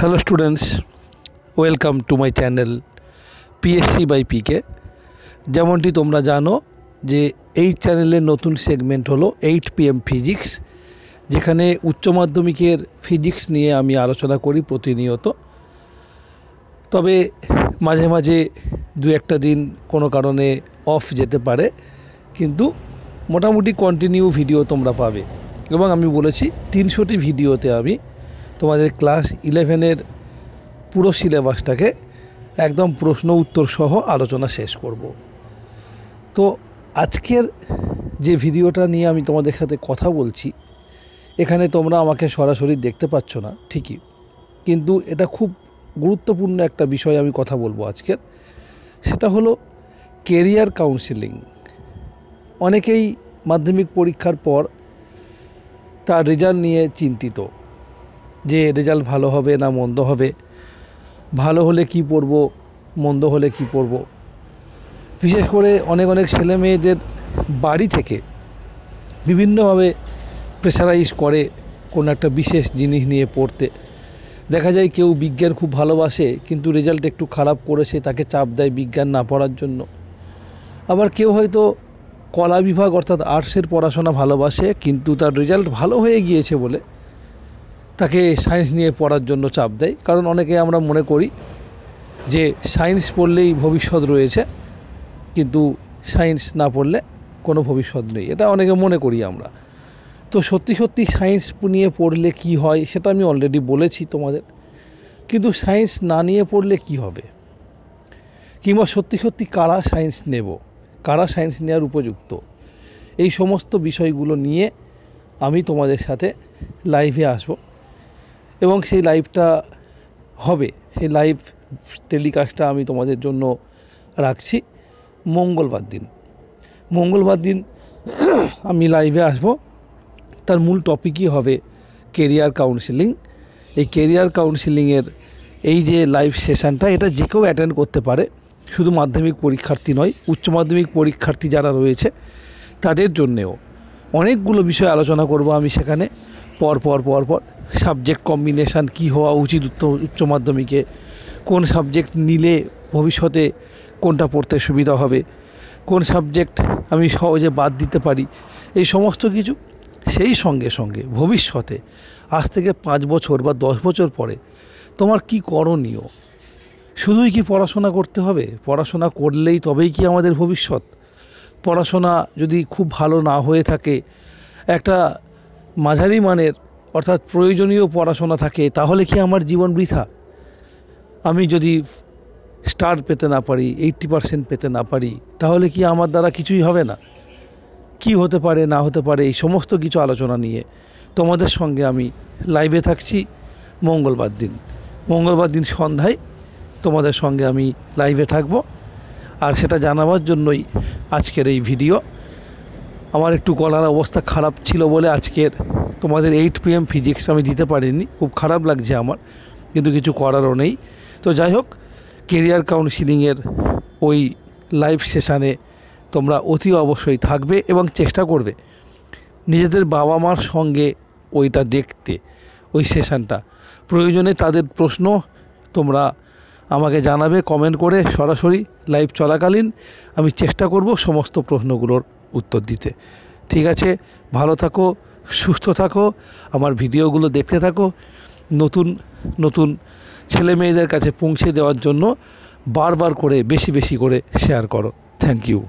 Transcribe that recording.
Hello students, welcome to my channel PSC by PK। যেমনটি তোমরা জানো যে এই চ্যানেলের নতুন সেগমেন্ট হলো 8 PM ফিজিক্স, যেখানে উচ্চ মাধ্যমিকের ফিজিক্স নিয়ে আমি আলোচনা করি প্রতিনিয়ত। তবে মাঝে মাঝে দু একটা দিন কোনো কারণে অফ যেতে পারে, কিন্তু মোটামুটি কন্টিনিউ ভিডিও তোমরা পাবে। এবং আমি বলেছি 300টি ভিডিওতে আমি তোমাদের ক্লাস 11-এর পুরো সিলেবাসটাকে একদম প্রশ্ন উত্তর সহ আলোচনা শেষ করব। তো আজকের যে ভিডিওটা নিয়ে আমি তোমাদের সাথে কথা বলছি, এখানে তোমরা আমাকে সরাসরি দেখতে পাচ্ছ না ঠিকই, কিন্তু এটা খুব গুরুত্বপূর্ণ একটা বিষয় আমি কথা বলবো আজকের। সেটা হলো কেরিয়ার কাউন্সেলিং। অনেকেই মাধ্যমিক পরীক্ষার পর তার রেজাল্ট নিয়ে চিন্তিত, যে রেজাল্ট ভালো হবে না মন্দ হবে, ভালো হলে কি পড়ব, মন্দ হলে কি পড়ব। বিশেষ করে অনেক ছেলে মেয়েদের বাড়ি থেকে বিভিন্নভাবে প্রেশারাইজ করে কোনো একটা বিশেষ জিনিস নিয়ে পড়তে। দেখা যায় কেউ বিজ্ঞান খুব ভালোবাসে, কিন্তু রেজাল্ট একটু খারাপ করেছে, তাকে চাপ দেয় বিজ্ঞান না পড়ার জন্য। আবার কেউ হয়তো কলা বিভাগ অর্থাৎ আর্টসের পড়াশোনা ভালোবাসে, কিন্তু তার রেজাল্ট ভালো হয়ে গিয়েছে বলে তাকে সায়েন্স নিয়ে পড়ার জন্য চাপ দেয়। কারণ অনেকে আমরা মনে করি যে সায়েন্স পড়লেই ভবিষ্যৎ রয়েছে, কিন্তু সায়েন্স না পড়লে কোনো ভবিষ্যৎ নেই, এটা অনেকে মনে করি আমরা। তো সত্যি সায়েন্স নিয়ে পড়লে কি হয় সেটা আমি অলরেডি বলেছি তোমাদের। কিন্তু সায়েন্স না নিয়ে পড়লে কি হবে, কিংবা সত্যি কারা সায়েন্স নেব, কারা সায়েন্স নেওয়ার উপযুক্ত, এই সমস্ত বিষয়গুলো নিয়ে আমি তোমাদের সাথে লাইভে আসব। এবং সেই লাইভটা হবে, সেই লাইভ টেলিকাস্টটা আমি তোমাদের জন্য রাখছি মঙ্গলবার দিন আমি লাইভে আসব। তার মূল টপিকই হবে কেরিয়ার কাউন্সেলিং। এই কেরিয়ার কাউন্সেলিংয়ের এই যে লাইভ সেশনটা, এটা যে কেউ অ্যাটেন্ড করতে পারে, শুধু মাধ্যমিক পরীক্ষার্থী নয়, উচ্চ মাধ্যমিক পরীক্ষার্থী যারা রয়েছে তাদের জন্যেও অনেকগুলো বিষয় আলোচনা করব আমি সেখানে। পর সাবজেক্ট কম্বিনেশান কি হওয়া উচিত উচ্চ মাধ্যমিকে, কোন সাবজেক্ট নিলে ভবিষ্যতে কোনটা পড়তে সুবিধা হবে, কোন সাবজেক্ট আমি সহজে বাদ দিতে পারি, এই সমস্ত কিছু। সেই সঙ্গে ভবিষ্যতে আজ থেকে 5 বছর বা 10 বছর পরে তোমার কি করণীয়। শুধুই কি পড়াশোনা করতে হবে? পড়াশোনা করলেই তবেই কি আমাদের ভবিষ্যৎ? পড়াশোনা যদি খুব ভালো না হয়ে থাকে, একটা মাঝারি মানের অর্থাৎ প্রয়োজনীয় পড়াশোনা থাকে, তাহলে কি আমার জীবন বৃথা? আমি যদি স্টার পেতে না পারি, 80% পেতে না পারি, তাহলে কি আমার দ্বারা কিছুই হবে না? কি হতে পারে না হতে পারে, এই সমস্ত কিছু আলোচনা নিয়ে তোমাদের সঙ্গে আমি লাইভে থাকছি মঙ্গলবার দিন সন্ধ্যায় তোমাদের সঙ্গে আমি লাইভে থাকব। আর সেটা জানাবার জন্যই আজকের এই ভিডিও। আমার একটু গলার অবস্থা খারাপ ছিল বলে আজকের তোমাদের 8 PM ফিজিক্স আমি দিতে পারিনি, খুব খারাপ লাগছে আমার, কিন্তু কিছু করারও নেই। তো যাই হোক, কেরিয়ার কাউন্সেলিংয়ের ওই লাইভ সেশানে তোমরা অতি অবশ্যই থাকবে এবং চেষ্টা করবে নিজেদের বাবা মার সঙ্গে ওইটা দেখতে, ওই সেশানটা। প্রয়োজনে তাদের প্রশ্ন তোমরা আমাকে জানাবে কমেন্ট করে, সরাসরি লাইভ চলাকালীন আমি চেষ্টা করব সমস্ত প্রশ্নগুলোর উত্তর দিতে। ঠিক আছে, ভালো থাকো, সুস্থ থাকো, আমার ভিডিওগুলো দেখতে থাকো। নতুন ছেলে মেয়েদের কাছে পৌঁছে দেওয়ার জন্য বারবার করে বেশি করে শেয়ার করো। Thank you.